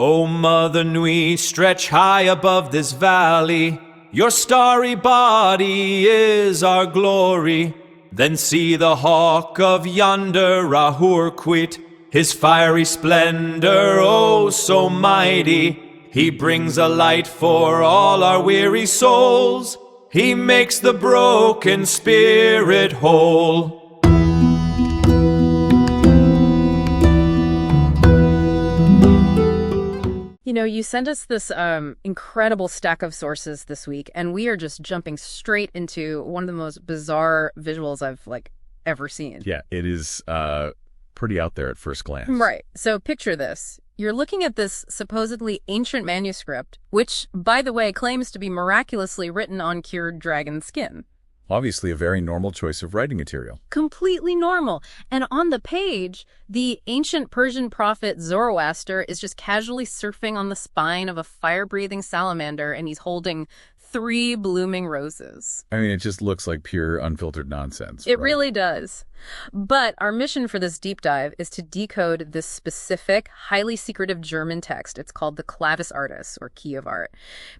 O Mother Nui, stretch high above this valley. Your starry body is our glory. Then see the hawk of yonder Rahur quit, his fiery splendor, oh so mighty. He brings a light for all our weary souls. He makes the broken spirit whole. You know, you sent us this incredible stack of sources this week, and we are just jumping straight into one of the most bizarre visuals I've, ever seen. Yeah, it is pretty out there at first glance. Right. So picture this. You're looking at this supposedly ancient manuscript, which, by the way, claims to be miraculously written on cured dragon skin. Obviously a very normal choice of writing material. Completely normal. And on the page, the ancient Persian prophet Zoroaster is just casually surfing on the spine of a fire-breathing salamander, and he's holding 3 blooming roses. I mean, it just looks like pure, unfiltered nonsense. It really does. But our mission for this deep dive is to decode this specific, highly secretive German text. It's called the Clavis Artis, or Key of Art,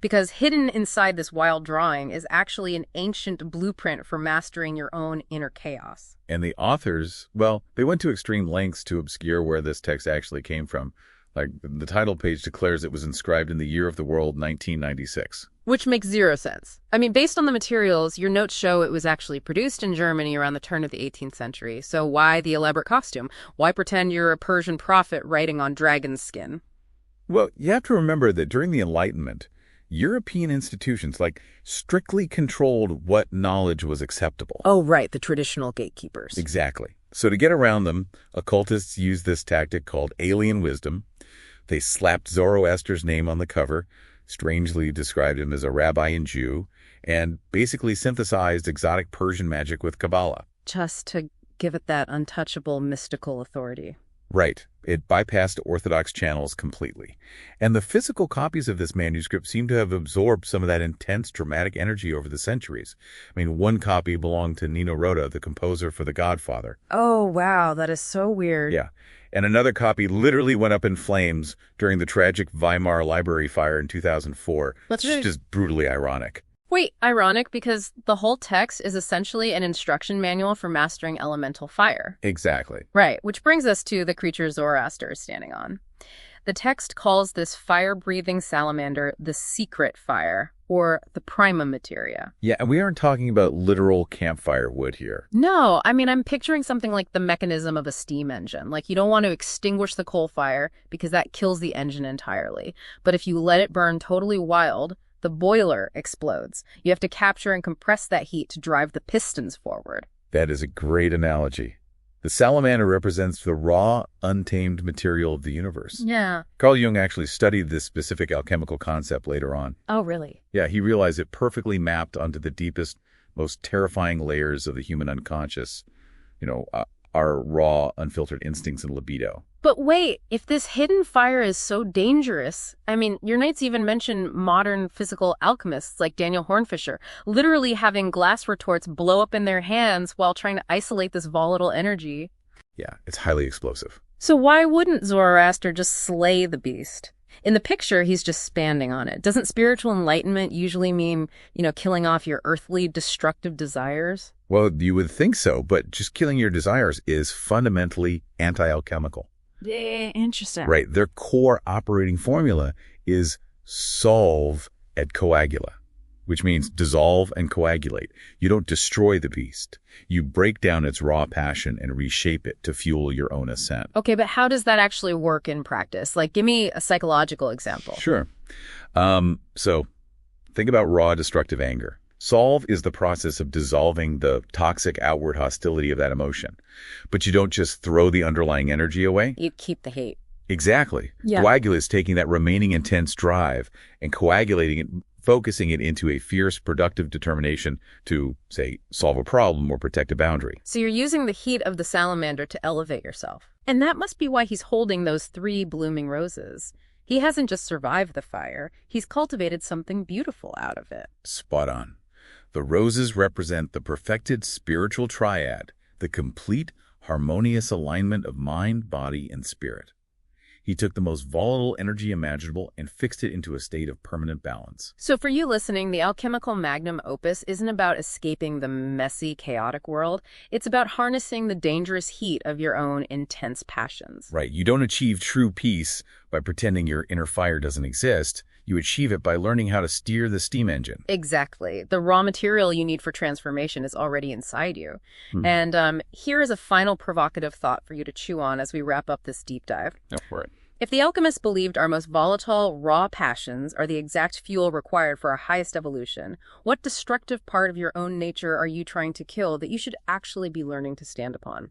because hidden inside this wild drawing is actually an ancient blueprint for mastering your own inner chaos. And the authors, well, they went to extreme lengths to obscure where this text actually came from. Like, the title page declares it was inscribed in the year of the world 1996. Which makes zero sense. I mean, based on the materials, your notes show it was actually produced in Germany around the turn of the 18th century. So why the elaborate costume? Why pretend you're a Persian prophet writing on dragon's skin? Well, you have to remember that during the Enlightenment, European institutions, strictly controlled what knowledge was acceptable. Oh, right, the traditional gatekeepers. Exactly. So to get around them, occultists used this tactic called alien wisdom. They slapped Zoroaster's name on the cover, strangely described him as a rabbi and Jew, and basically synthesized exotic Persian magic with Kabbalah. Just to give it that untouchable mystical authority. Right. It bypassed orthodox channels completely. And the physical copies of this manuscript seem to have absorbed some of that intense dramatic energy over the centuries. I mean, one copy belonged to Nino Rota, the composer for The Godfather. Oh, wow. That is so weird. Yeah. And another copy literally went up in flames during the tragic Weimar library fire in 2004. It's just brutally ironic. Wait, ironic because the whole text is essentially an instruction manual for mastering elemental fire. Exactly. Right, which brings us to the creature Zoroaster is standing on. The text calls this fire-breathing salamander the secret fire, or the prima materia. Yeah, and we aren't talking about literal campfire wood here. No, I mean, I'm picturing something like the mechanism of a steam engine. You don't want to extinguish the coal fire because that kills the engine entirely. But if you let it burn totally wild, the boiler explodes. You have to capture and compress that heat to drive the pistons forward. That is a great analogy. The salamander represents the raw, untamed material of the universe. Yeah. Carl Jung actually studied this specific alchemical concept later on. Oh, really? Yeah, he realized it perfectly mapped onto the deepest, most terrifying layers of the human unconscious. Our raw, unfiltered instincts and libido. But wait, if this hidden fire is so dangerous, I mean, your notes even mention modern physical alchemists like Daniel Hornfischer, literally having glass retorts blow up in their hands while trying to isolate this volatile energy. Yeah, it's highly explosive. So why wouldn't Zoroaster just slay the beast? In the picture, he's just standing on it. Doesn't spiritual enlightenment usually mean, killing off your earthly destructive desires? Well, you would think so, but just killing your desires is fundamentally anti-alchemical. Yeah, interesting. Right. Their core operating formula is solve et coagula, which means dissolve and coagulate. You don't destroy the beast. You break down its raw passion and reshape it to fuel your own ascent. Okay, but how does that actually work in practice? Give me a psychological example. Sure. So think about raw destructive anger. Solve is the process of dissolving the toxic outward hostility of that emotion. But you don't just throw the underlying energy away. You keep the hate. Exactly. Yeah. Coagula is taking that remaining intense drive and coagulating it, focusing it into a fierce, productive determination to, say, solve a problem or protect a boundary. So you're using the heat of the salamander to elevate yourself. And that must be why he's holding those 3 blooming roses. He hasn't just survived the fire. He's cultivated something beautiful out of it. Spot on. The roses represent the perfected spiritual triad, the complete, harmonious alignment of mind, body, and spirit. He took the most volatile energy imaginable and fixed it into a state of permanent balance. So for you listening, the alchemical magnum opus isn't about escaping the messy, chaotic world. It's about harnessing the dangerous heat of your own intense passions. Right. You don't achieve true peace by pretending your inner fire doesn't exist. You achieve it by learning how to steer the steam engine. Exactly. The raw material you need for transformation is already inside you. And here is a final provocative thought for you to chew on as we wrap up this deep dive. Go for it. If the alchemists believed our most volatile, raw passions are the exact fuel required for our highest evolution, what destructive part of your own nature are you trying to kill that you should actually be learning to stand upon?